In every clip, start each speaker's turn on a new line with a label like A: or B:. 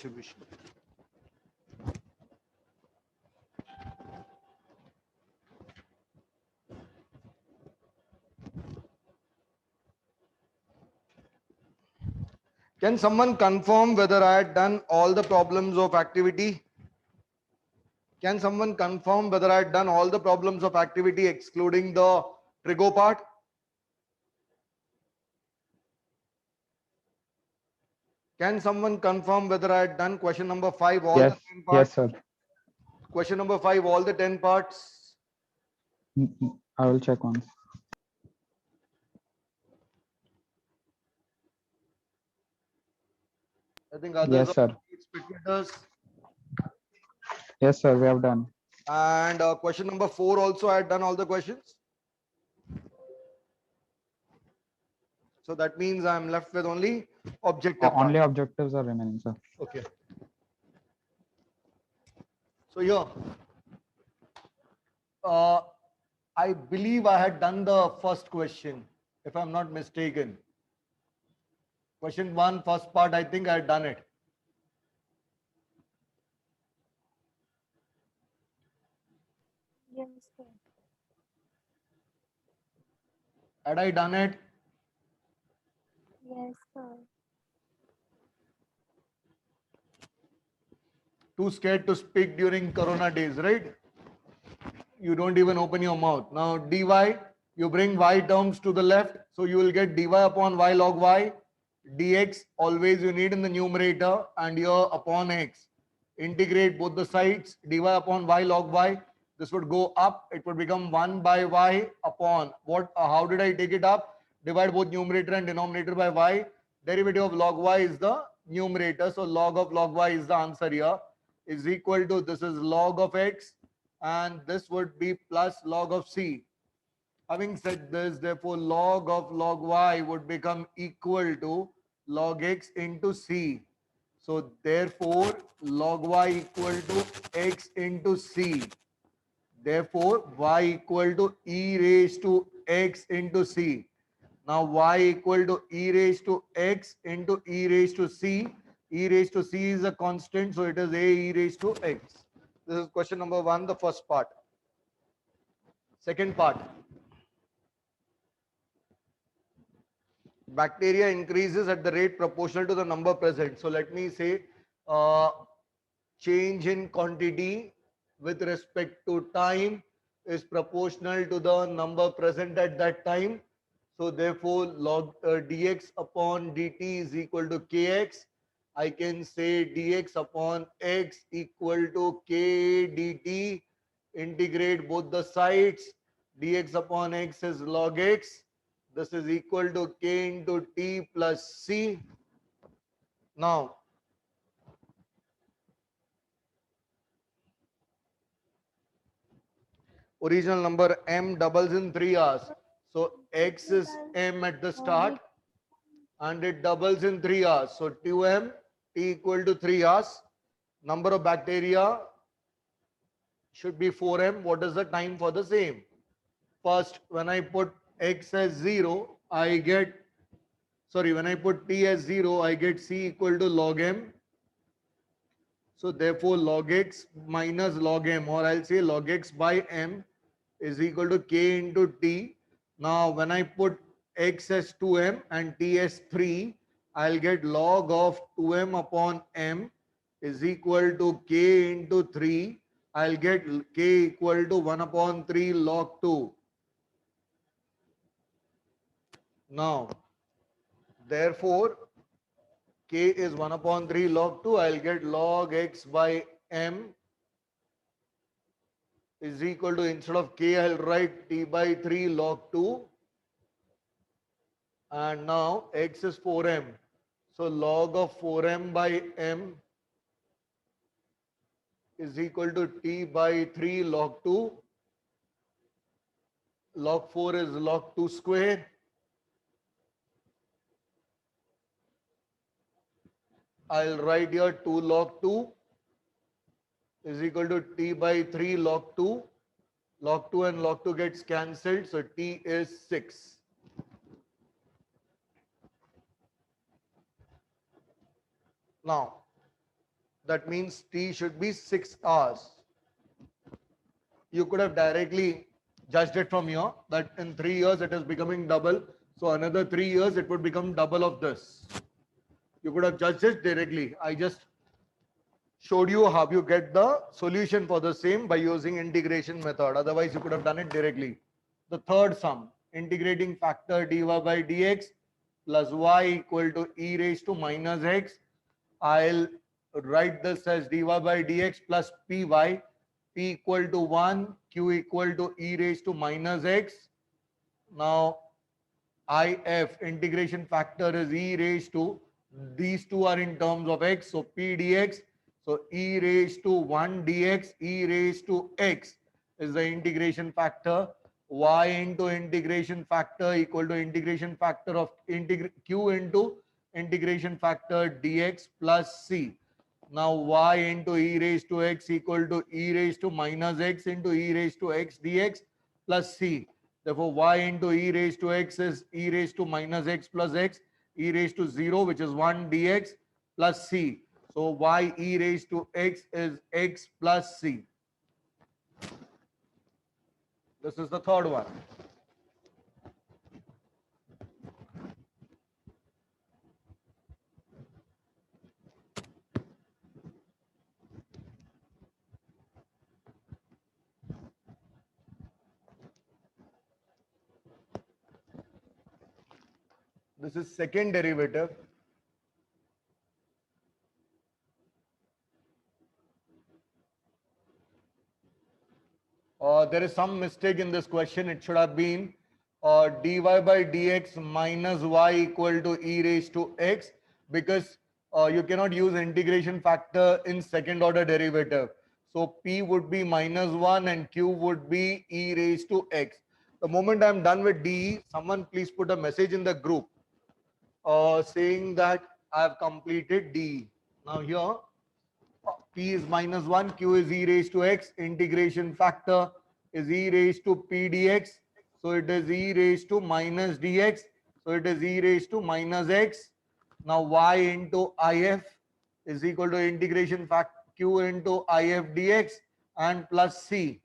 A: distribution. Can someone confirm whether I had done all the problems of activity? Can someone confirm whether I had done all the problems of activity excluding the trigo part? Can someone confirm whether I had done question number 5, all the
B: Yes,
A: 10
B: yes,
A: parts?
B: sir.
A: Question number 5, all the 10 parts?
B: I will check once.
A: I think others
B: Yes,
A: are
B: sir.
A: spectators.
B: Yes, sir. We have done.
A: And question number 4 also I had done all the questions. So that means I'm left with only objective part.
B: Only objectives are remaining, sir.
A: Okay. So here, I believe I had done the first question, if I'm not mistaken. Question 1, first part, I think I had done it.
C: Yes, sir.
A: Had I done it?
C: Yes, sir.
A: Too scared to speak during Corona days, right? You don't even open your mouth. Now dy, you bring y terms to the left, so you will get dy upon y log y. Dx always you need in the numerator, and here upon x. Integrate both the sides, dy upon y log y. This would go up, it would become 1 by y upon what? How did I take it up? Divide both numerator and denominator by y. Derivative of log y is the numerator, so log of log y is the answer here. Is equal to, this is log of x, and this would be plus log of c. Having said this, therefore log of log y would become equal to log x into c. So therefore log y equal to x into c. Therefore y equal to e raised to x into c. Now y equal to e raised to x into e raised to c. E raised to c is a constant, so it is a e raised to x. This is question number 1, the first part. Second part. Bacteria increases at the rate proportional to the number present. So let me say change in quantity with respect to time is proportional to the number present at that time. So therefore log dx upon dt is equal to kx. I can say dx upon x equal to k dt. Integrate both the sides. Dx upon x is log x. This is equal to k into t plus c. Now, original number m doubles in 3 hours. So x is m at the start and it doubles in 3 hours. So 2m t equal to 3 hours. Number of bacteria should be 4m. What is the time for the same? First, when I put x as 0, I get, sorry, when I put t as 0, I get c equal to log m. So therefore log x minus log m, or I'll say log x by m is equal to k into t. Now when I put x as 2m and t as 3, I'll get log of 2m upon m is equal to k into 3. I'll get k equal to 1 upon 3 log 2. Now, therefore, k is 1 upon 3 log 2. I'll get log x by m is equal to, instead of k, I'll write t by 3 log 2. And now x is 4m. So log of 4m by m is equal to t by 3 log 2. Log 4 is log 2 square. I'll write here 2 log 2 is equal to t by 3 log 2. Log 2 and log 2 gets cancelled. So t is 6. Now, That means t should be 6 hours. You could have directly judged it from here that in 3 years it is becoming double. So another 3 years it would become double of this. You could have judged it directly. I just showed you how you get the solution for the same by using integration method. Otherwise, you could have done it directly. The third sum, integrating factor dy by dx plus y equal to e raised to minus x. I'll write this as dy by dx plus py, p equal to 1, q equal to e raised to minus x. Now, if integration factor is e raised to, these two are in terms of x, so p dx, so e raised to 1 dx, e raised to x is the integration factor. Y into integration factor equal to integration factor of q into integration factor dx plus c. Now y into e raised to x equal to e raised to minus x into e raised to x dx plus c. Therefore, y into e raised to x is e raised to minus x plus x, e raised to 0, which is 1 dx plus c. So, y e raised to x is x plus c. This is the third one. This is second derivative. There is some mistake in this question. It should have been dy by dx minus y equal to e raised to x, because you cannot use integration factor in second order derivative. So p would be minus 1 and q would be e raised to x. The moment I'm done with d, someone please put a message in the group saying that I have completed d. Now here p is minus 1, q is e raised to x, integration factor is e raised to p dx, so it is e raised to minus dx, so it is e raised to minus x. Now y into if is equal to integration factor q into if dx and plus c.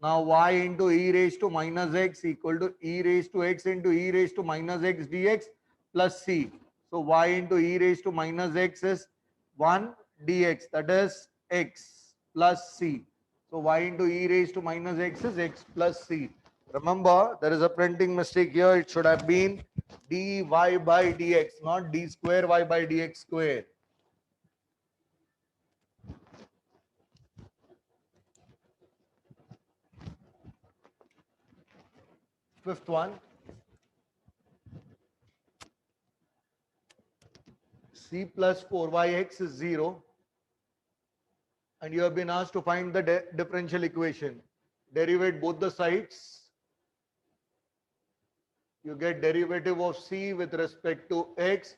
A: Now y into e raised to minus x equal to e raised to x into e raised to minus x dx plus c. So y into e raised to minus x is 1 dx, that is x plus c. So y into e raised to minus x is x plus c. Remember, there is a printing mistake here. It should have been dy by dx, not d square y by dx square. Fifth one, c plus 4yx is 0, and you have been asked to find the differential equation. Derivate both the sides. You get derivative of c with respect to x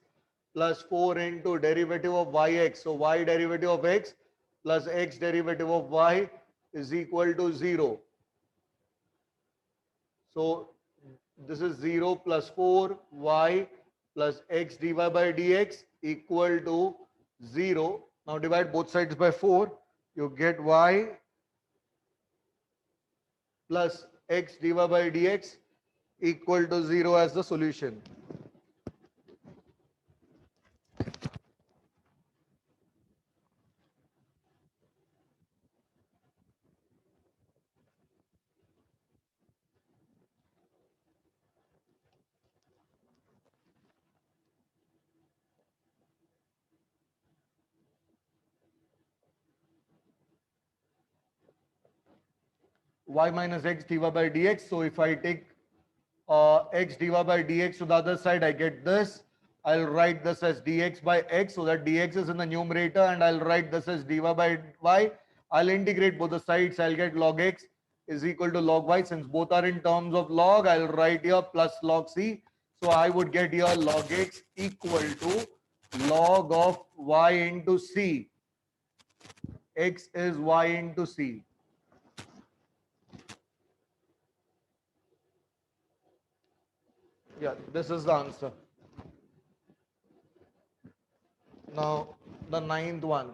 A: plus 4 into derivative of yx. So y derivative of x plus x derivative of y is equal to 0. So this is 0 plus 4 y plus x dy by dx equal to 0. Now divide both sides by 4. You get y plus x dy by dx equal to 0 as the solution. Y minus x dy by dx. So if I take x dy by dx to the other side, I get this. I'll write this as dx by x, so that dx is in the numerator, and I'll write this as dy by y. I'll integrate both the sides. I'll get log x is equal to log y. Since both are in terms of log, I'll write here plus log c. So I would get here log x equal to log of y into c. X is y into c. Yeah, this is the answer. Now, the ninth one.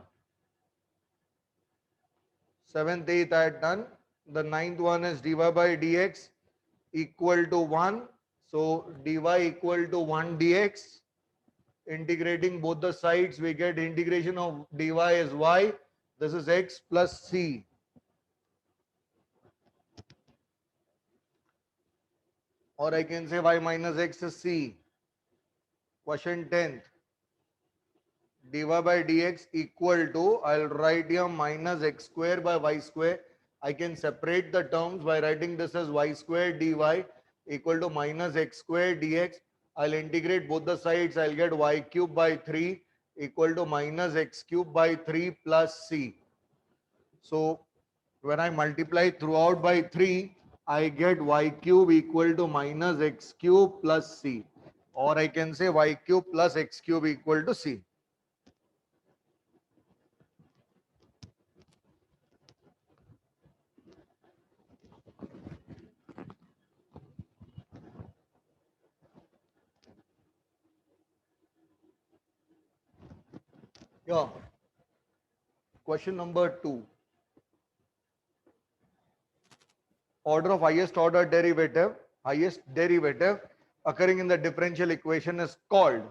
A: 7th, 8th I had done. The 9th one is dy by dx equal to 1. So dy equal to 1 dx. Integrating both the sides, we get integration of dy is y. This is x plus c. Or I can say y minus x is c. Question 10th. Dy by dx equal to, I'll write here minus x square by y square. I can separate the terms by writing this as y square dy equal to minus x square dx. I'll integrate both the sides. I'll get y cube by 3 equal to minus x cube by 3 plus c. So when I multiply throughout by 3, I get y cube equal to minus x cube plus c. Or I can say y cube plus x cube equal to c. Yeah. Question number 2. Order of highest order highest derivative occurring in the differential equation is called.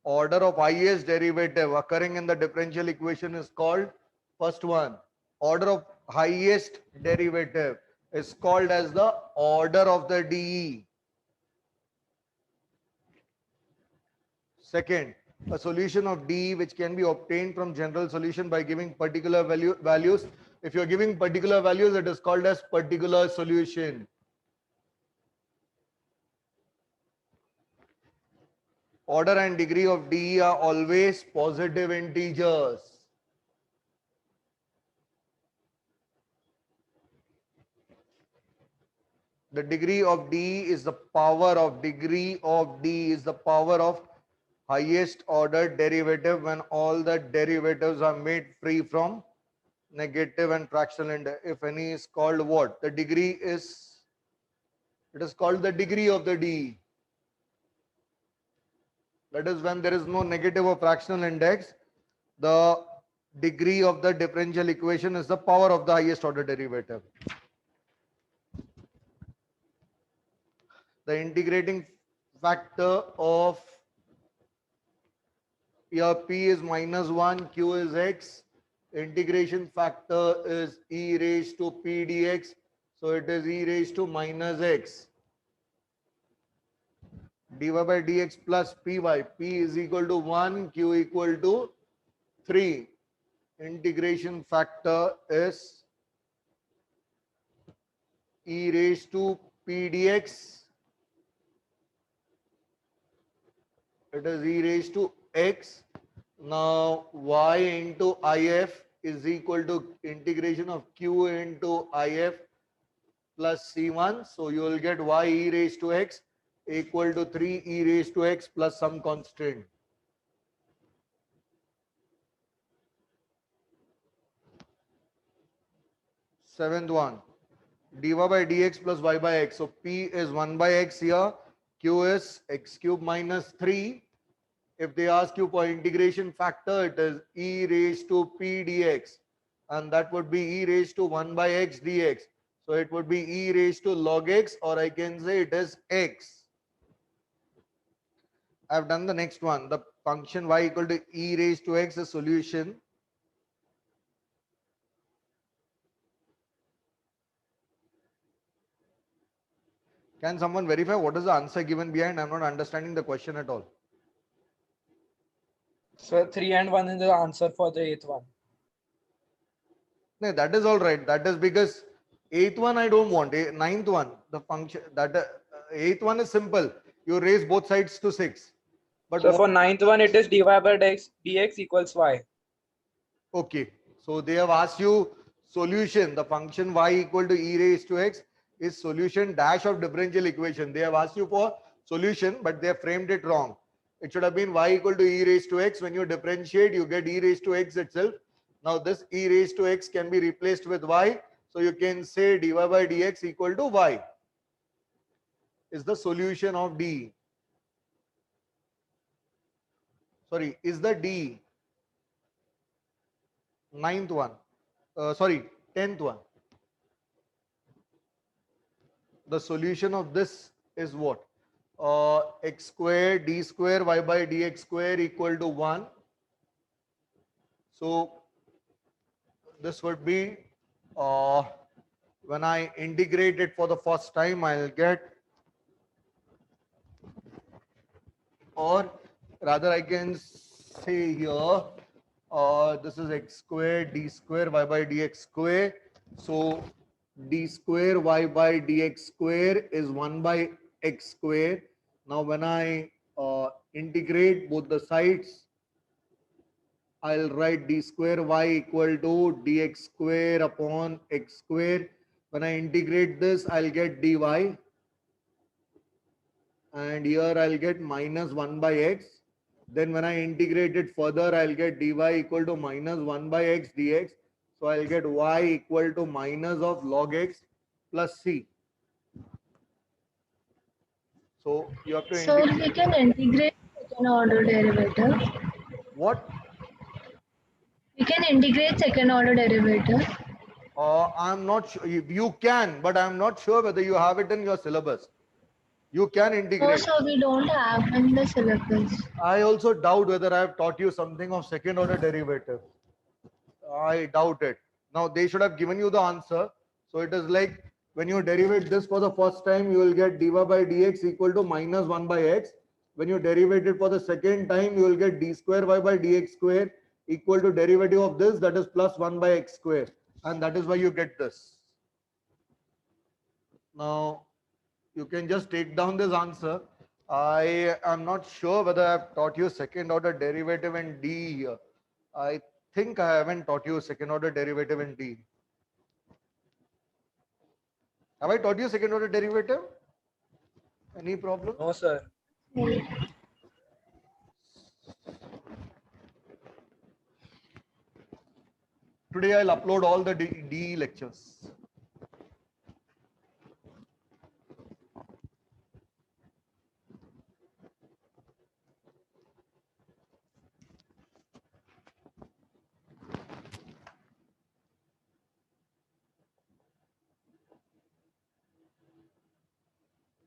A: Order of highest derivative occurring in the differential equation is called. First one, order of highest derivative is called as the order of the DE. Second, a solution of D which can be obtained from general solution by giving particular values. If you are giving particular values, it is called as particular solution. Order and degree of D are always positive integers. The degree of D is the power of highest order derivative when all the derivatives are made free from negative and fractional index. If any is called what? It is called the degree of the D. That is when there is no negative or fractional index. The degree of the differential equation is the power of the highest order derivative. The integrating factor of here P is -1, Q is X. Integration factor is e raised to P dx. So it is e raised to minus X. dy by dx plus Py. P is equal to 1, Q equal to 3. Integration factor is e raised to P dx. It is e raised to X. Now y into if is equal to integration of q into if plus c1. So you will get y e raised to x equal to 3 e raised to x plus some constant. Seventh one, dy by dx plus y by x. So p is 1 by x here, q is x cube minus 3. If they ask you for integration factor, it is e raised to p dx, and that would be e raised to 1 by x dx. So it would be e raised to log x, or I can say it is x. I've done the next one. The function y equal to e raised to x is solution. Can someone verify what is the answer given behind? I'm not understanding the question at all.
D: So 3 and 1 is the answer for the eighth one.
A: No, that is all right. That is because eighth one I don't want. Ninth one, the function that eighth one is simple. You raise both sides to 6. But
D: So for ninth one, it is dy by dx equals y.
A: okay, so they have asked you solution. The function y equal to e raised to x is solution dash of differential equation. They have asked you for solution, but they have framed it wrong. It should have been y equal to e raised to x. When you differentiate, you get e raised to x itself. Now this e raised to x can be replaced with y. So you can say dy by dx equal to y is the solution of D. Sorry, is the D. Ninth one. Sorry, 10th one. The solution of this is what? X square d square y by dx square equal to 1. So this would be, when I integrate it for the first time, I'll get, or rather I can say here, this is x square d square y by dx square. So d square y by dx square is 1 by x square. Now when I integrate both the sides, I'll write d square y equal to dx square upon x square. When I integrate this, I'll get dy, and here I'll get minus 1 by x. Then when I integrate it further, I'll get dy equal to minus 1 by x dx. So I'll get y equal to minus of log x plus c. So you have to
C: So
A: integrate.
C: we can integrate second order derivative.
A: What?
C: We can integrate second order derivative.
A: I'm not sure. You can, but I'm not sure whether you have it in your syllabus. You can
C: No,
A: integrate.
C: so we don't have in the syllabus.
A: I also doubt whether I have taught you something of second order derivative. I doubt it. Now they should have given you the answer. So it is like when you derivate this for the first time, you will get dy by dx equal to minus 1 by x. When you derivate it for the second time, you will get d square y by dx square equal to derivative of this, that is plus 1 by x square. And that is why you get this. Now you can just take down this answer. I am not sure whether I have taught you second order derivative in D here. I think I haven't taught you second order derivative in D. Have I taught you second order derivative? Any problem?
D: No, sir.
A: Today I'll upload all the D lectures.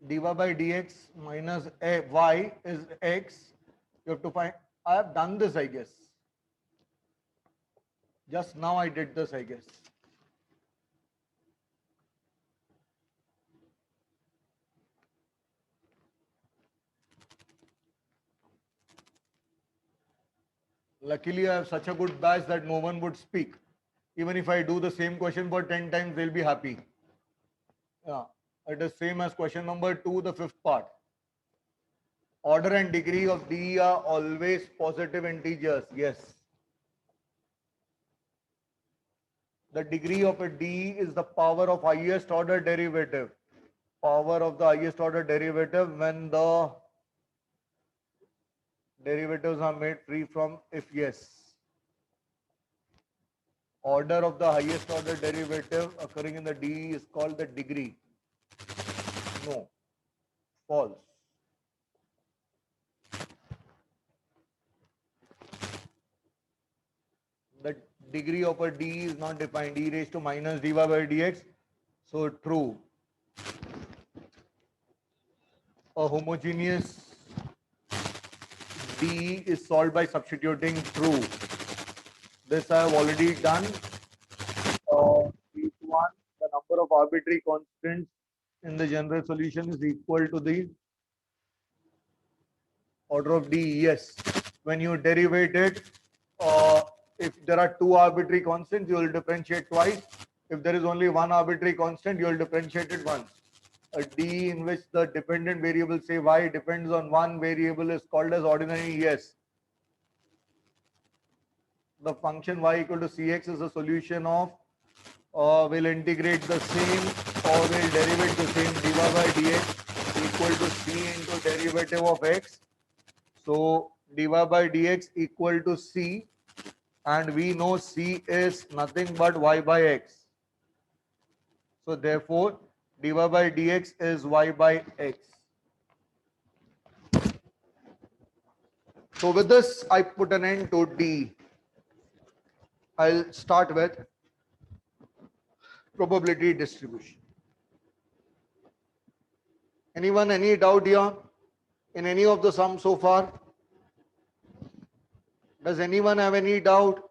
A: Dy by dx minus y is x. You have to find. I have done this, I guess. Just now I did this, I guess. Luckily, I have such a good batch that no one would speak. Even if I do the same question for 10 times, they'll be happy. Yeah, it is same as question number 2, the fifth part. Order and degree of D are always positive integers. Yes. The degree of a D is the power of highest order derivative. Power of the highest order derivative when the derivatives are made free from if yes. Order of the highest order derivative occurring in the D is called the degree. No. False. The degree of a D is not defined. E raised to minus dy by dx. So true. A homogeneous D is solved by substituting true. This I have already done. Each one, the number of arbitrary constants in the general solution is equal to the order of D. Yes. When you derivate it, if there are two arbitrary constants, you will differentiate twice. If there is only one arbitrary constant, you will differentiate it once. A D in which the dependent variable, say y, depends on one variable is called as ordinary yes. The function y equal to cx is a solution of, will integrate the same or will derivate the same dy by dx equal to c into derivative of x. So dy by dx equal to c, and we know c is nothing but y by x. So therefore dy by dx is y by x. So with this I put an end to D. I'll start with probability distribution. Anyone, any doubt here in any of the sums so far? Does anyone have any doubt?